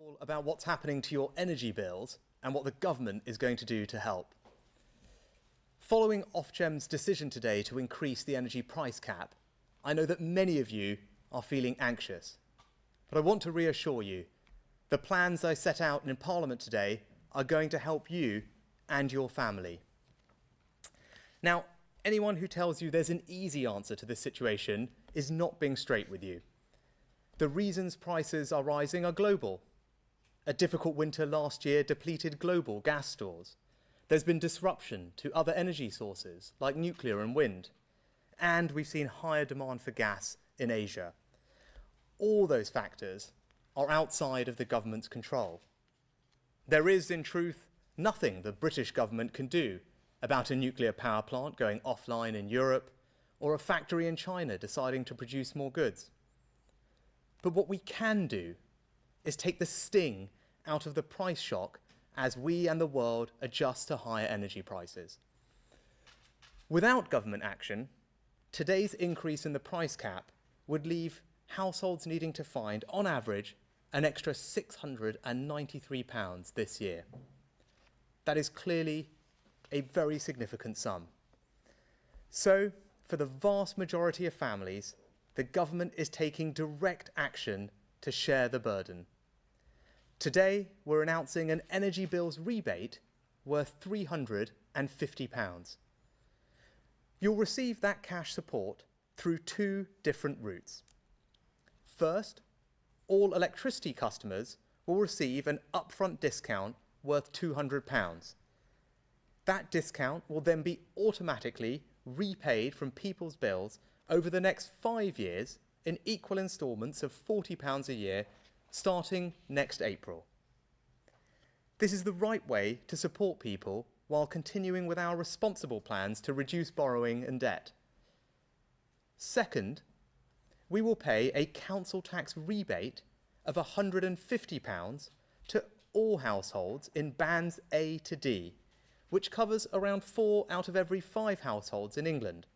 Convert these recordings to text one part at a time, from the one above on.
all about what's happening to your energy bills and what the government is going to do to help. Following Ofgem's decision today to increase the energy price cap, I know that many of you are feeling anxious. But I want to reassure you, the plans I set out in Parliament today are going to help you and your family. Now, anyone who tells you there's an easy answer to this situation is not being straight with you. The reasons prices are rising are global. A difficult winter last year depleted global gas stores. There's been disruption to other energy sources like nuclear and wind. And we've seen higher demand for gas in Asia. All those factors are outside of the government's control. There is, in truth, nothing the British government can do about a nuclear power plant going offline in Europe or a factory in China deciding to produce more goods. But what we can do is take the sting out of the price shock as we and the world adjust to higher energy prices. Without government action, today's increase in the price cap would leave households needing to find, on average, an extra £693 this year. That is clearly a very significant sum. So, for the vast majority of families, the government is taking direct action to share the burden. Today, we're announcing an energy bills rebate worth £350. You'll receive that cash support through two different routes. First, all electricity customers will receive an upfront discount worth £200. That discount will then be automatically repaid from people's bills over the next 5 years in equal instalments of £40 a year, starting next April. This is the right way to support people while continuing with our responsible plans to reduce borrowing and debt. Second, we will pay a council tax rebate of £150 to all households in bands A to D, which covers around 4 out of every 5 households in England.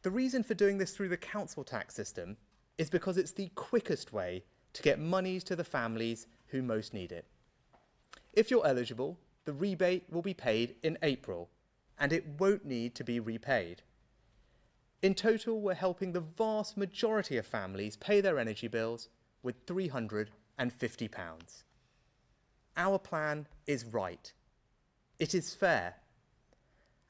The reason for doing this through the council tax system is because it's the quickest way to get monies to the families who most need it. If you're eligible, the rebate will be paid in April, and it won't need to be repaid. In total, we're helping the vast majority of families pay their energy bills with £350. Our plan is right. It is fair.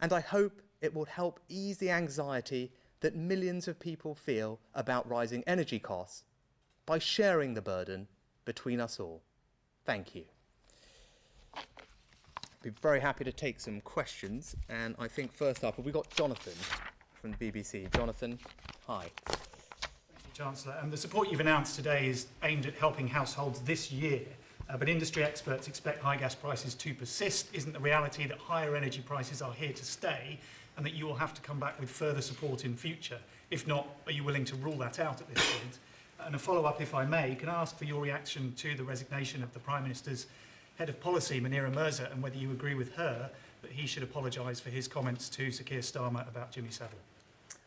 And I hope it will help ease the anxiety that millions of people feel about rising energy costs by sharing the burden between us all. Thank you. I'd be very happy to take some questions. And I think first up, have we got Jonathan from the BBC? Jonathan, hi. Thank you, Chancellor. The support you've announced today is aimed at helping households this year. But industry experts expect high gas prices to persist. Isn't the reality that higher energy prices are here to stay and that you will have to come back with further support in future? If not, are you willing to rule that out at this point? And a follow-up, if I may, can I ask for your reaction to the resignation of the Prime Minister's Head of Policy, Munira Mirza, and whether you agree with her that he should apologise for his comments to Sir Keir Starmer about Jimmy Savile?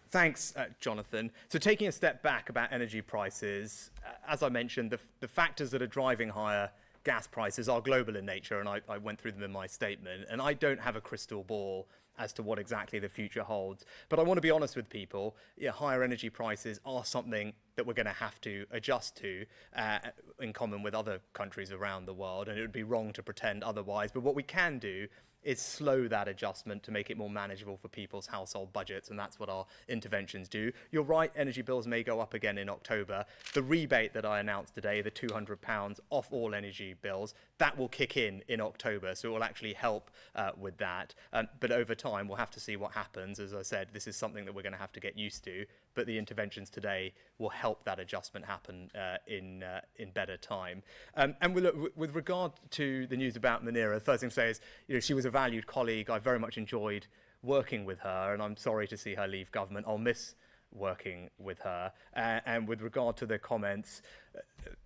Thanks, Jonathan. So taking a step back about energy prices, as I mentioned, the factors that are driving higher gas prices are global in nature, and I went through them in my statement, and I don't have a crystal ball as to what exactly the future holds. But I want to be honest with people, higher energy prices are something that we're going to have to adjust to in common with other countries around the world, and it would be wrong to pretend otherwise. But what we can do is slow that adjustment to make it more manageable for people's household budgets, and that's what our interventions do. You're right, energy bills may go up again in October. The rebate that I announced today, the £200 off all energy bills, that will kick in October, so it will actually help with that. But over time, we'll have to see what happens. As I said, this is something that we're going to have to get used to, but the interventions today will help that adjustment happen in better time. And with regard to the news about Munira, the first thing to say is, she was a valued colleague. I very much enjoyed working with her, and I'm sorry to see her leave government. I'll miss working with her. And with regard to the comments,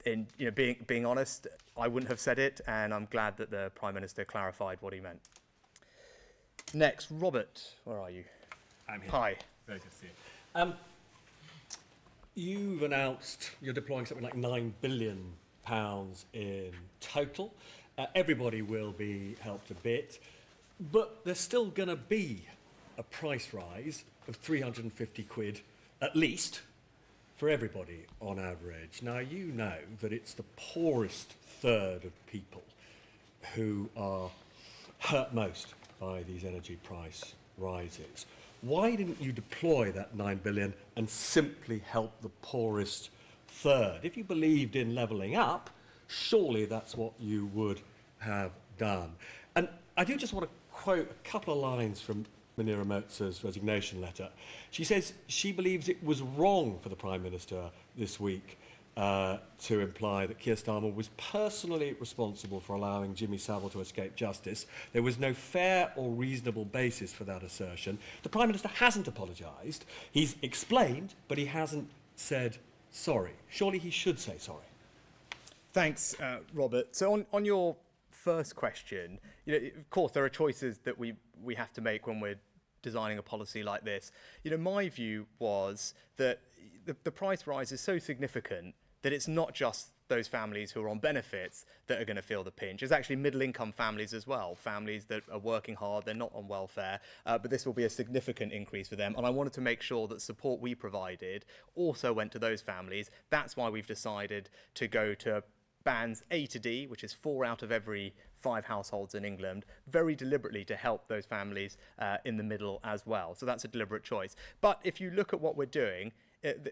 being honest, I wouldn't have said it, and I'm glad that the Prime Minister clarified what he meant. Next, Robert, where are you? I'm here. Hi. Very good to see you. You've announced you're deploying something like £9 billion in total. Everybody will be helped a bit, but there's still going to be a price rise of 350 quid at least for everybody on average. Now, you know that it's the poorest third of people who are hurt most by these energy price rises. Why didn't you deploy that 9 billion and simply help the poorest third? If you believed in levelling up, surely that's what you would have done. And I do just want to quote a couple of lines from Munira Moza's resignation letter. She says she believes it was wrong for the Prime Minister this week to imply that Keir Starmer was personally responsible for allowing Jimmy Savile to escape justice. There was no fair or reasonable basis for that assertion. The Prime Minister hasn't apologised. He's explained, but he hasn't said sorry. Surely he should say sorry. Thanks, Robert. So on your first question, of course, there are choices that we have to make when we're designing a policy like this. My view was that the price rise is so significant that it's not just those families who are on benefits that are going to feel the pinch. It's actually middle-income families as well, families that are working hard, they're not on welfare, but this will be a significant increase for them. And I wanted to make sure that support we provided also went to those families. That's why we've decided to go to bands A to D, which is 4 out of every 5 households in England, very deliberately to help those families in the middle as well. So that's a deliberate choice. But if you look at what we're doing,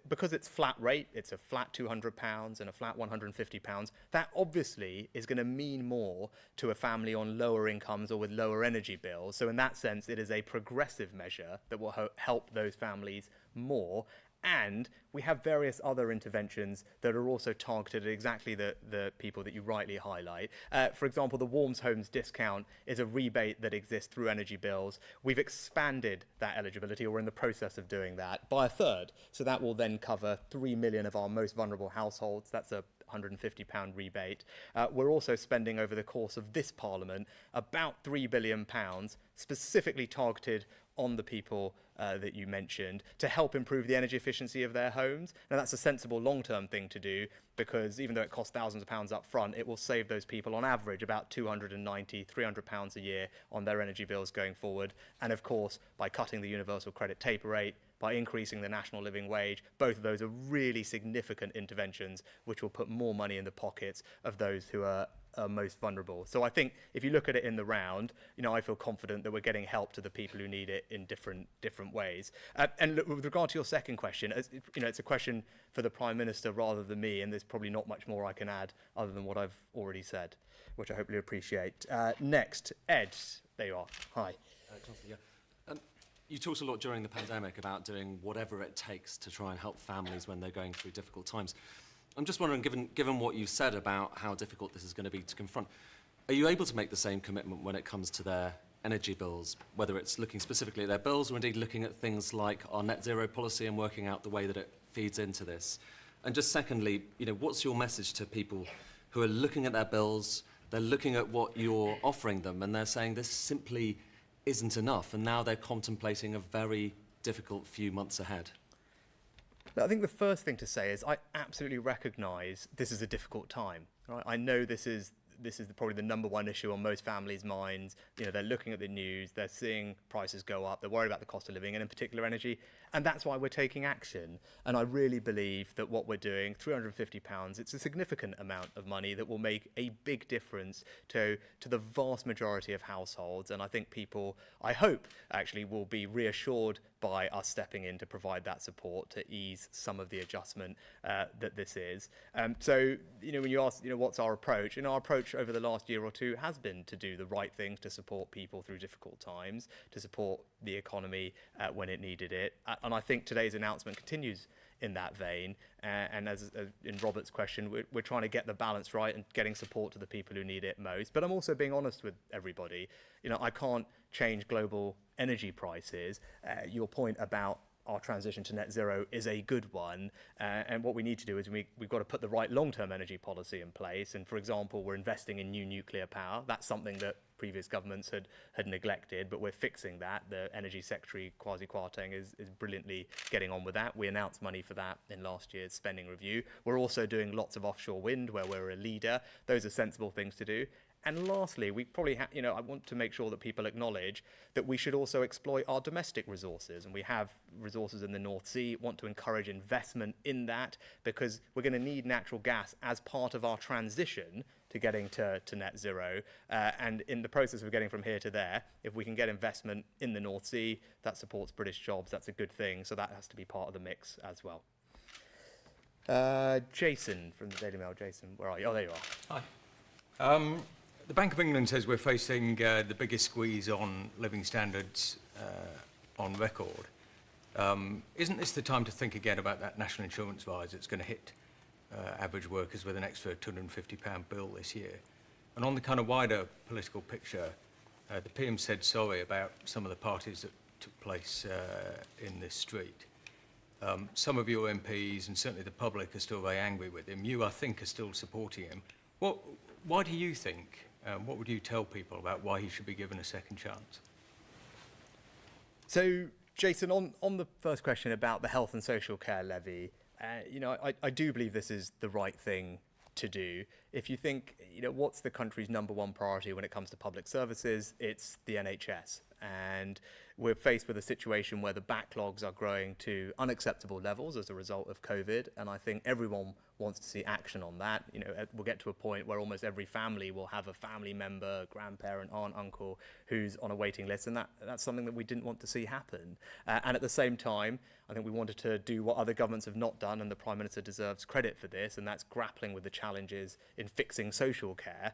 because it's flat rate, it's a flat £200 and a flat £150, that obviously is going to mean more to a family on lower incomes or with lower energy bills. So in that sense, it is a progressive measure that will help those families more. And we have various other interventions that are also targeted at exactly the people that you rightly highlight. For example, the Warms Homes discount is a rebate that exists through energy bills. We've expanded that eligibility, or we're in the process of doing that, by a third. So that will then cover 3 million of our most vulnerable households. That's a £150 rebate. We're also spending over the course of this Parliament about £3 billion specifically targeted on the people that you mentioned to help improve the energy efficiency of their homes. Now, that's a sensible long-term thing to do, because even though it costs thousands of pounds up front, it will save those people on average about £290, £300 a year on their energy bills going forward. And of course, by cutting the universal credit taper rate, by increasing the national living wage, both of those are really significant interventions which will put more money in the pockets of those who are most vulnerable. So I think if you look at it in the round, I feel confident that we're getting help to the people who need it in different ways. And look, with regard to your second question, it's a question for the Prime Minister rather than me, and there's probably not much more I can add other than what I've already said, which I hope you appreciate. Next, Ed, there you are. Hi. Chancellor, yeah. You talked a lot during the pandemic about doing whatever it takes to try and help families when they're going through difficult times. I'm just wondering, given what you said about how difficult this is going to be to confront, are you able to make the same commitment when it comes to their energy bills, whether it's looking specifically at their bills or indeed looking at things like our net zero policy and working out the way that it feeds into this? And just secondly, what's your message to people who are looking at their bills, they're looking at what you're offering them, and they're saying this simply isn't enough, and now they're contemplating a very difficult few months ahead? I think the first thing to say is I absolutely recognise this is a difficult time. Right? I know this is probably the number one issue on most families' minds. They're looking at the news, they're seeing prices go up, they're worried about the cost of living, and in particular energy, and that's why we're taking action. And I really believe that what we're doing, £350, it's a significant amount of money that will make a big difference to the vast majority of households. And I think people, I hope, actually will be reassured by us stepping in to provide that support to ease some of the adjustment that this is. So, when you ask, what's our approach? Our approach over the last year or two has been to do the right things to support people through difficult times, to support the economy when it needed it. And I think today's announcement continues in that vein. And as in Robert's question, we're trying to get the balance right and getting support to the people who need it most. But I'm also being honest with everybody. I can't change global energy prices. Your point about our transition to net zero is a good one. And what we need to do is we've got to put the right long-term energy policy in place. And for example, we're investing in new nuclear power. That's something that previous governments had neglected, but we're fixing that. The Energy Secretary, Kwasi Kwarteng, is brilliantly getting on with that. We announced money for that in last year's spending review. We're also doing lots of offshore wind, where we're a leader. Those are sensible things to do. And lastly, we probably I want to make sure that people acknowledge that we should also exploit our domestic resources. And we have resources in the North Sea, want to encourage investment in that, because we're going to need natural gas as part of our transition to getting to net zero. And in the process of getting from here to there, if we can get investment in the North Sea, that supports British jobs, that's a good thing. So that has to be part of the mix as well. Jason from the Daily Mail. Jason, where are you? Oh, there you are. Hi. The Bank of England says we're facing the biggest squeeze on living standards on record. Isn't this the time to think again about that national insurance rise that's going to hit average workers with an extra £250 bill this year? And on the kind of wider political picture, the PM said sorry about some of the parties that took place in this street. Some of your MPs and certainly the public are still very angry with him. You, I think, are still supporting him. Why do you think, what would you tell people about why he should be given a second chance? So, Jason, on the first question about the health and social care levy, I do believe this is the right thing to do. If you think, what's the country's #1 priority when it comes to public services, it's the NHS. And we're faced with a situation where the backlogs are growing to unacceptable levels as a result of COVID. And I think everyone wants to see action on that. We'll get to a point where almost every family will have a family member, grandparent, aunt, uncle, who's on a waiting list. And that's something that we didn't want to see happen. And at the same time, I think we wanted to do what other governments have not done, and the Prime Minister deserves credit for this, and that's grappling with the challenges in fixing social care.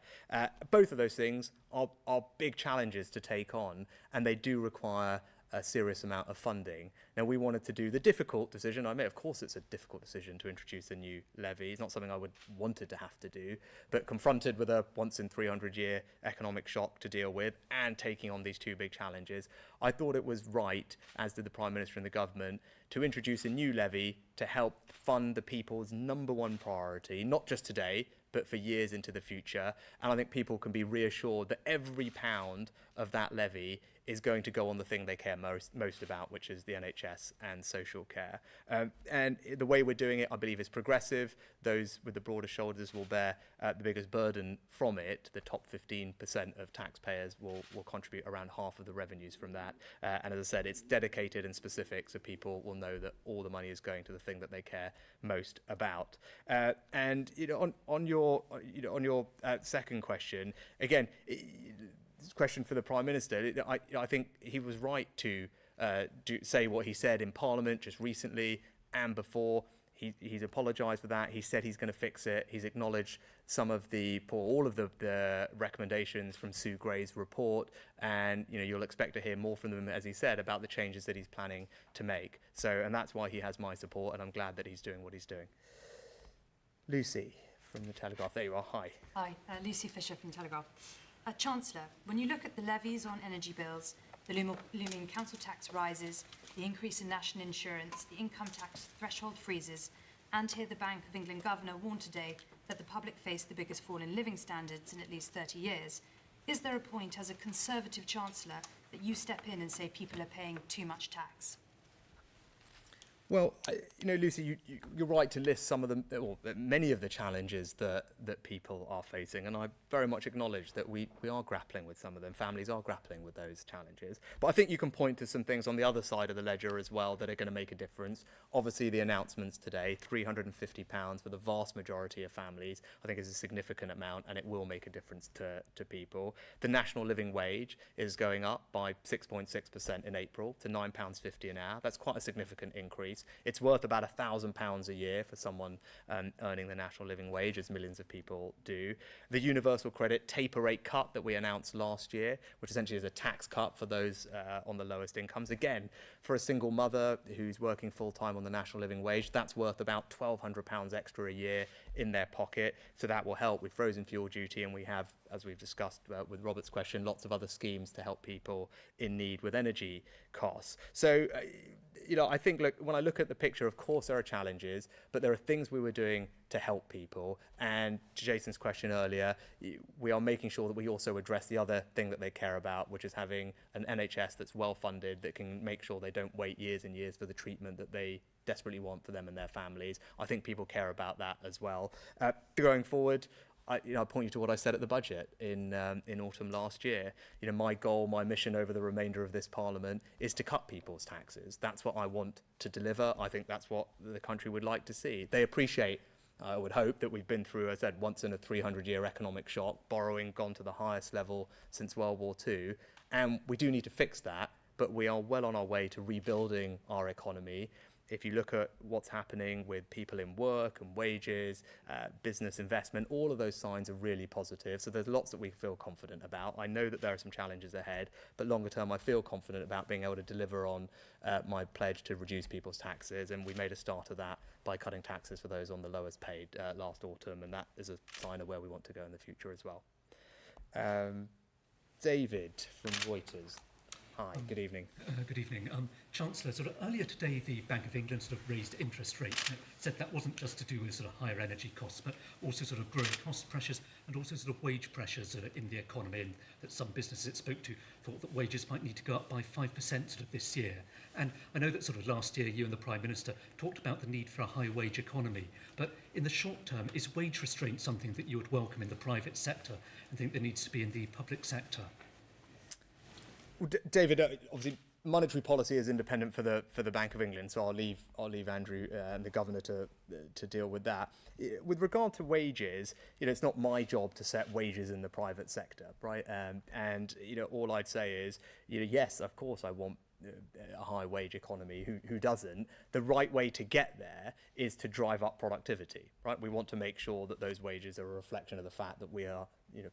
Both of those things are big challenges to take on, and they do require a serious amount of funding. Now, we wanted to do the difficult decision. I mean, of course, it's a difficult decision to introduce a new levy. It's not something I would wanted to have to do, but confronted with a once-in-300-year economic shock to deal with and taking on these two big challenges, I thought it was right, as did the Prime Minister and the government, to introduce a new levy to help fund the people's #1 priority, not just today, but for years into the future. And I think people can be reassured that every pound of that levy is going to go on the thing they care most about, which is the NHS and social care. And the way we're doing it, I believe, is progressive. Those with the broader shoulders will bear the biggest burden from it. The top 15% of taxpayers will contribute around half of the revenues from that. And as I said, it's dedicated and specific, so people will know that all the money is going to the thing that they care most about. And on your second question, again, this question for the Prime Minister, I think he was right to say what he said in Parliament just recently and before. He's apologised for that. He said he's going to fix it. He's acknowledged all of the recommendations from Sue Gray's report, and you'll expect to hear more from them, as he said, about the changes that he's planning to make. And that's why he has my support, and I'm glad that he's doing what he's doing. Lucy from the Telegraph. There you are. Hi. Hi, Lucy Fisher from Telegraph. Chancellor, when you look at the levies on energy bills, the looming council tax rises, the increase in national insurance, the income tax threshold freezes, and hear the Bank of England Governor warn today that the public face the biggest fall in living standards in at least 30 years, is there a point as a Conservative Chancellor that you step in and say people are paying too much tax? Well, Lucy, you're right to list some of them, or many of the challenges that people are facing, and I very much acknowledge that we are grappling with some of them. Families are grappling with those challenges. But I think you can point to some things on the other side of the ledger as well that are going to make a difference. Obviously, the announcements today, £350 for the vast majority of families, I think is a significant amount, and it will make a difference to people. The national living wage is going up by 6.6% in April to £9.50 an hour. That's quite a significant increase. wages. It's worth about £1,000 a year for someone earning the national living wage, as millions of people do. The universal credit taper rate cut that we announced last year, which essentially is a tax cut for those on the lowest incomes. Again, for a single mother who's working full-time on the national living wage, that's worth about £1,200 extra a year in their pocket. So that will help with frozen fuel duty, and we have, as we've discussed with Robert's question, lots of other schemes to help people in need with energy costs. So, I think, look, when I look at the picture, of course there are challenges, but there are things we were doing to help people. And to Jason's question earlier, we are making sure that we also address the other thing that they care about, which is having an NHS that's well funded, that can make sure they don't wait years and years for the treatment that they desperately want for them and their families. I think people care about that as well. Going forward, I point you to what I said at the budget in autumn last year. My goal, my mission over the remainder of this Parliament is to cut people's taxes. That's what I want to deliver. I think that's what the country would like to see. They appreciate, I would hope, that we've been through, as I said, once in a 300-year economic shock, borrowing gone to the highest level since World War II, and we do need to fix that, but we are well on our way to rebuilding our economy. If you look at what's happening with people in work and wages, business investment, all of those signs are really positive. So there's lots that we feel confident about. I know that there are some challenges ahead, but longer term, I feel confident about being able to deliver on my pledge to reduce people's taxes. And we made a start of that by cutting taxes for those on the lowest paid last autumn. And that is a sign of where we want to go in the future as well. David from Reuters. Hi, good evening. Good evening. Chancellor, earlier today the Bank of England raised interest rates and it said that wasn't just to do with higher energy costs, but also growing cost pressures and also wage pressures in the economy, and that some businesses it spoke to thought that wages might need to go up by 5% this year. And I know that last year you and the Prime Minister talked about the need for a high wage economy, but in the short term, is wage restraint something that you would welcome in the private sector and think there needs to be in the public sector? Well, David, obviously monetary policy is independent for the Bank of England, so I'll leave Andrew and the governor to deal with that. With regard to wages, it's not my job to set wages in the private sector, right? And all I'd say is, yes, of course, I want a high wage economy. Who doesn't? The right way to get there is to drive up productivity, right? We want to make sure that those wages are a reflection of the fact that we are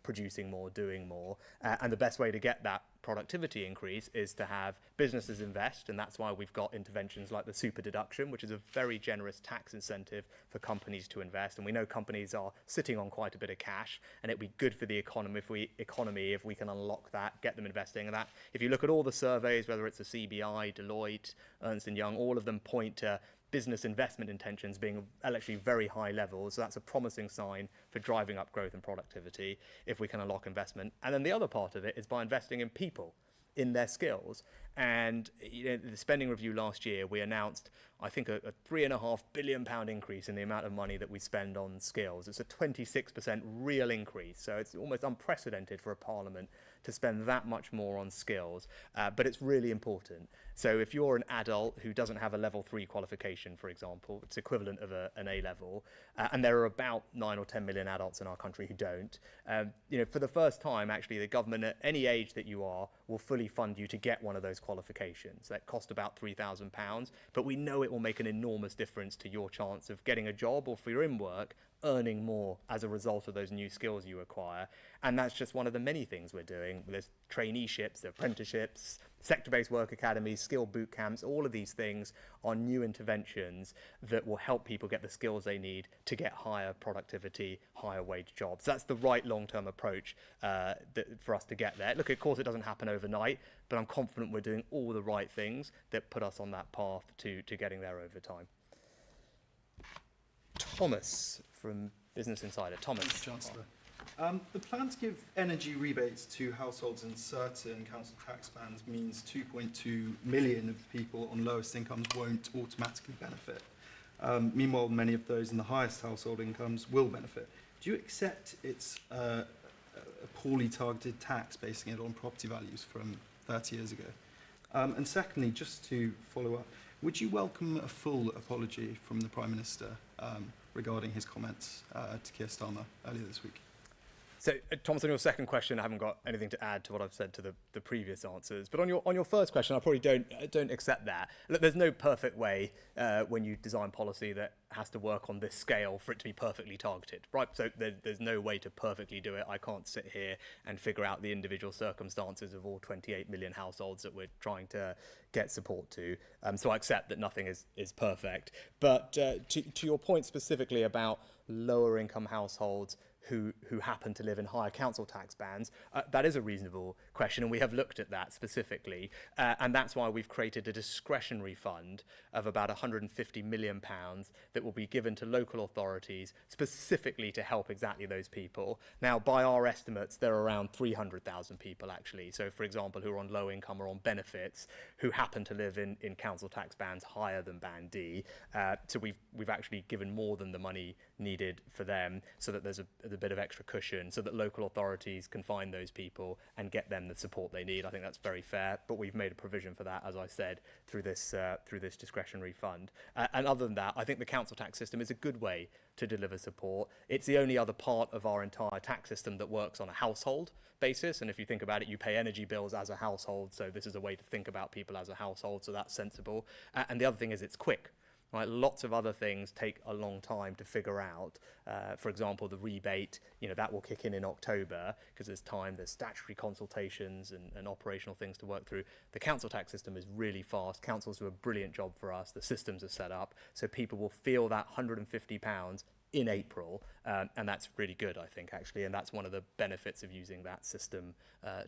producing more, doing more, and the best way to get that productivity increase is to have businesses invest, and that's why we've got interventions like the super deduction, which is a very generous tax incentive for companies to invest. And we know companies are sitting on quite a bit of cash, and it'd be good for the economy if we can unlock that, get them investing. And that, if you look at all the surveys, whether it's the CBI, Deloitte, Ernst & Young, all of them point to business investment intentions being actually very high levels. So that's a promising sign for driving up growth and productivity if we can unlock investment. And then the other part of it is by investing in people, in their skills. And the spending review last year, we announced, I think, a £3.5 billion increase in the amount of money that we spend on skills. It's a 26% real increase. So it's almost unprecedented for a parliament to spend that much more on skills. But it's really important. So if you're an adult who doesn't have a level 3 qualification, for example, it's equivalent of an A level, and there are about 9 or 10 million adults in our country who don't, for the first time, actually, the government at any age that you are will fully fund you to get one of those qualifications. That cost about £3,000, but we know it will make an enormous difference to your chance of getting a job, or if you're in work, earning more as a result of those new skills you acquire. And that's just one of the many things we're doing. There's traineeships, apprenticeships, sector-based work academies, skill boot camps. All of these things are new interventions that will help people get the skills they need to get higher productivity, higher wage jobs. That's the right long-term approach for us to get there. Look, of course, it doesn't happen overnight, but I'm confident we're doing all the right things that put us on that path to getting there over time. Thomas from Business Insider. Thomas. Thanks, Chancellor. The plan to give energy rebates to households in certain council tax bands means 2.2 million of people on lowest incomes won't automatically benefit. Meanwhile, many of those in the highest household incomes will benefit. Do you accept it's a poorly targeted tax, basing it on property values from 30 years ago? And secondly, just to follow up, would you welcome a full apology from the Prime Minister regarding his comments to Keir Starmer earlier this week? So, Thomas, on your second question, I haven't got anything to add to what I've said to the previous answers. But on your first question, I probably don't accept that. Look, there's no perfect way when you design policy that has to work on this scale for it to be perfectly targeted, right? So there's no way to perfectly do it. I can't sit here and figure out the individual circumstances of all 28 million households that we're trying to get support to. So I accept that nothing is perfect. But to your point specifically about lower income households who happen to live in higher council tax bands, that is a reasonable question, and we have looked at that specifically, and that's why we've created a discretionary fund of about £150 million that will be given to local authorities specifically to help exactly those people. Now, by our estimates, there are around 300,000 people actually, so for example, who are on low income or on benefits, who happen to live in council tax bands higher than Band D. So we've actually given more than the money needed for them, so that there's a bit of extra cushion, so that local authorities can find those people and get them the support they need. I think that's very fair, but we've made a provision for that, as I said, through this discretionary fund. And other than that, I think the council tax system is a good way to deliver support. It's the only other part of our entire tax system that works on a household basis, and if you think about it, you pay energy bills as a household, so this is a way to think about people as a household, so that's sensible. And the other thing is it's quick. Right, lots of other things take a long time to figure out. For example, the rebate, that will kick in October because there's statutory consultations and operational things to work through. The council tax system is really fast. Councils do a brilliant job for us. The systems are set up so people will feel that £150 in April, and that's really good, I think, actually, and that's one of the benefits of using that system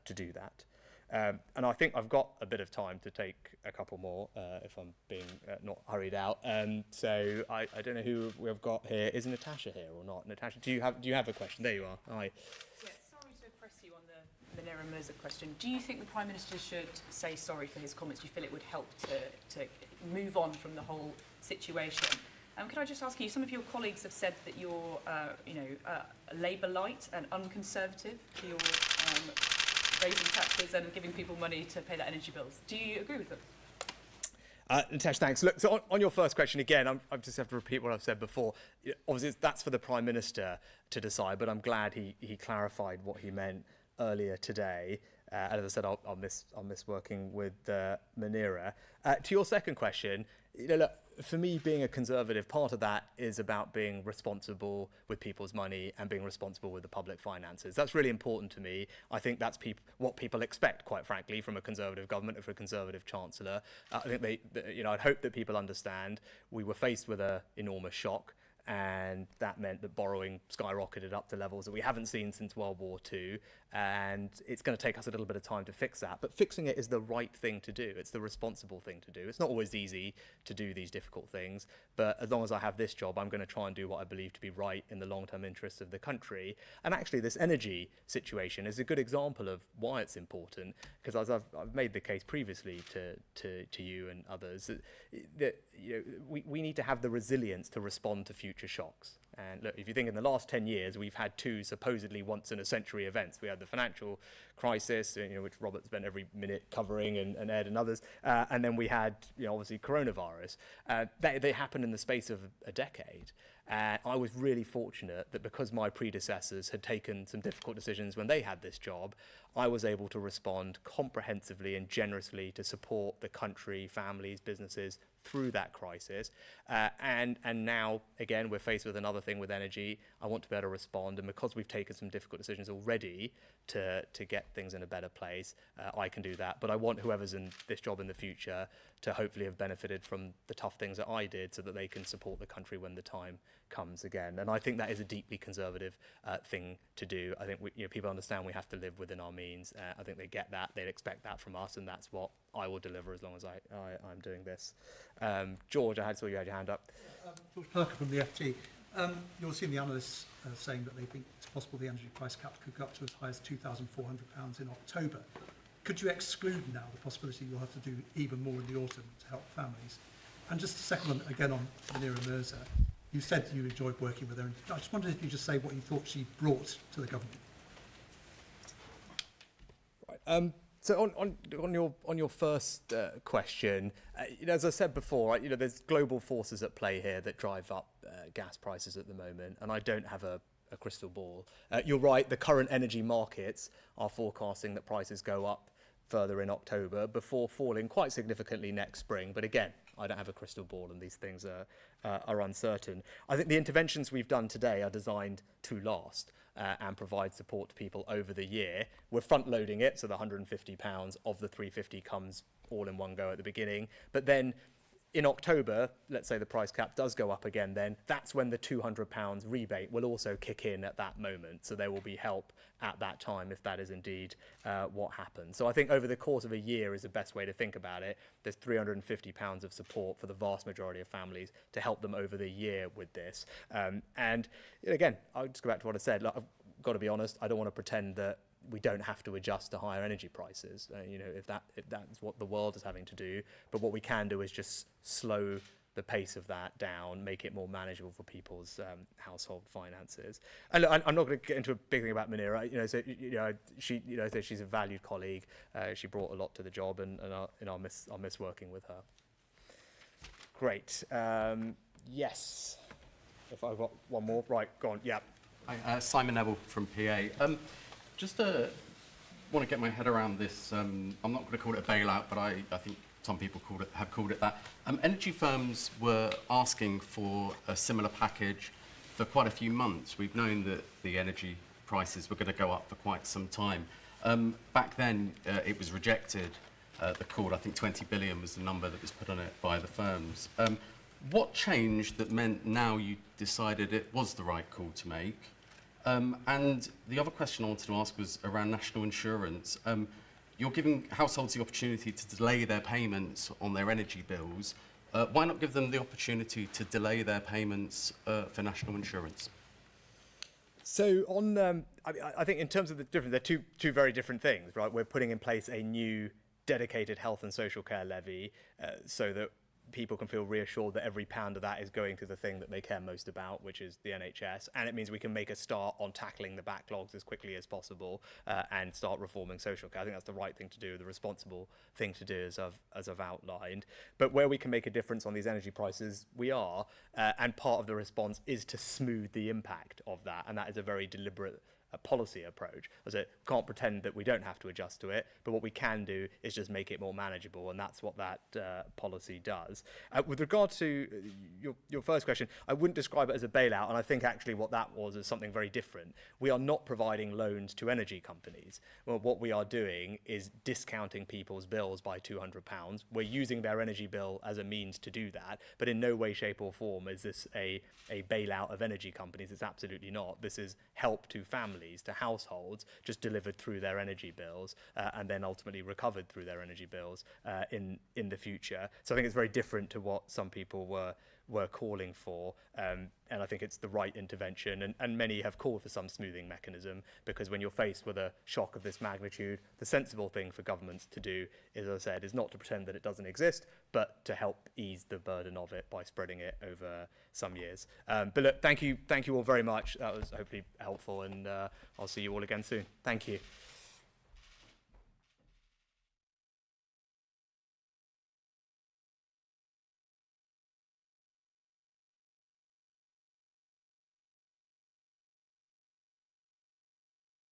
to do that. And I think I've got a bit of time to take a couple more if I'm being not hurried out. So I don't know who we've got here. Is Natasha here or not? Natasha, do you have a question? There you are. Hi. Yeah, sorry to press you on the Manera Mirza question. Do you think the Prime Minister should say sorry for his comments? Do you feel it would help to move on from the whole situation? Can I just ask you, some of your colleagues have said that you're, Labour light and unconservative. You're raising taxes and giving people money to pay their energy bills. Do you agree with them? Natasha, thanks. Look, so on your first question, again, I just have to repeat what I've said before. Obviously, that's for the Prime Minister to decide, but I'm glad he clarified what he meant earlier today. And as I said, I'll miss working with Manera. To your second question, look, for me, being a Conservative, part of that is about being responsible with people's money and being responsible with the public finances. That's really important to me. I think that's what people expect, quite frankly, from a Conservative government or from a Conservative Chancellor. I think I'd hope that people understand we were faced with an enormous shock, and that meant that borrowing skyrocketed up to levels that we haven't seen since World War II, and it's going to take us a little bit of time to fix that. But fixing it is the right thing to do. It's the responsible thing to do. It's not always easy to do these difficult things, but as long as I have this job, I'm going to try and do what I believe to be right in the long-term interests of the country. And actually, this energy situation is a good example of why it's important, because as I've made the case previously to you and others, that we need to have the resilience to respond to future shocks. And look, if you think in the last 10 years, we've had two supposedly once-in-a-century events. We had the financial crisis, which Robert spent every minute covering, and Ed and others. And then we had, obviously, coronavirus. They happened in the space of a decade. I was really fortunate that because my predecessors had taken some difficult decisions when they had this job, I was able to respond comprehensively and generously to support the country, families, businesses through that crisis. And now, again, we're faced with another thing with energy. I want to be able to respond. And because we've taken some difficult decisions already to get things in a better place, I can do that. But I want whoever's in this job in the future to hopefully have benefited from the tough things that I did so that they can support the country when the time comes again. And I think that is a deeply Conservative thing to do. I think people understand we have to live within our means. I think they get that. They'd expect that from us, and that's what I will deliver as long as I'm doing this. George, I saw you had your hand up. George Perker from the FT. You'll see the analysts saying that they think it's possible the energy price cap could go up to as high as £2,400 in October. Could you exclude now the possibility you'll have to do even more in the autumn to help families? And just a second one, again on Manera Mirza. You said you enjoyed working with her. And I just wondered if you just say what you thought she brought to the government. Right. So on your first question, as I said before, there's global forces at play here that drive up gas prices at the moment, and I don't have a a crystal ball. You're right, the current energy markets are forecasting that prices go up further in October before falling quite significantly next spring. But again, I don't have a crystal ball and these things are uncertain. I think the interventions we've done today are designed to last and provide support to people over the year. We're front loading it, so the £150 of the 350 comes all in one go at the beginning. But then in October, let's say the price cap does go up again, then that's when the £200 rebate will also kick in at that moment. So there will be help at that time if that is indeed what happens. So I think over the course of a year is the best way to think about it. There's £350 of support for the vast majority of families to help them over the year with this. And again, I'll just go back to what I said. Like, I've got to be honest, I don't want to pretend that we don't have to adjust to higher energy prices, if that's what the world is having to do. But what we can do is just slow the pace of that down, make it more manageable for people's household finances. And look, I'm not going to get into a big thing about Munira. So she's a valued colleague. She brought a lot to the job, and I'll miss working with her. Great. Yes. If I've got one more, right? Go on. Yeah. Hi, Simon Neville from PA. Just want to get my head around this. I'm not going to call it a bailout, but I think some people have called it that. Energy firms were asking for a similar package for quite a few months. We've known that the energy prices were going to go up for quite some time. Back then, it was rejected. The call, I think 20 billion was the number that was put on it by the firms. What changed that meant now you decided it was the right call to make? And the other question I wanted to ask was around national insurance. You're giving households the opportunity to delay their payments on their energy bills. Why not give them the opportunity to delay their payments for national insurance? So I think in terms of the difference, they're two very different things, right? We're putting in place a new dedicated health and social care levy so that people can feel reassured that every pound of that is going to the thing that they care most about, which is the NHS. And it means we can make a start on tackling the backlogs as quickly as possible and start reforming social care. I think that's the right thing to do, the responsible thing to do, as I've outlined. But where we can make a difference on these energy prices, we are. And part of the response is to smooth the impact of that. And that is a very deliberate policy approach. As it can't pretend that we don't have to adjust to it, but what we can do is just make it more manageable, and that's what that policy does. With regard to your first question, I wouldn't describe it as a bailout, and I think actually what that was is something very different. We are not providing loans to energy companies. Well, what we are doing is discounting people's bills by £200. We're using their energy bill as a means to do that, but in no way, shape or form is this a bailout of energy companies. It's absolutely not. This is help to families, to households, just delivered through their energy bills and then ultimately recovered through their energy bills in the future. So I think it's very different to what some people were calling for, and I think it's the right intervention, and many have called for some smoothing mechanism, because when you're faced with a shock of this magnitude, the sensible thing for governments to do, as I said, is not to pretend that it doesn't exist, but to help ease the burden of it by spreading it over some years. But look, thank you all very much. That was hopefully helpful, and I'll see you all again soon. Thank you.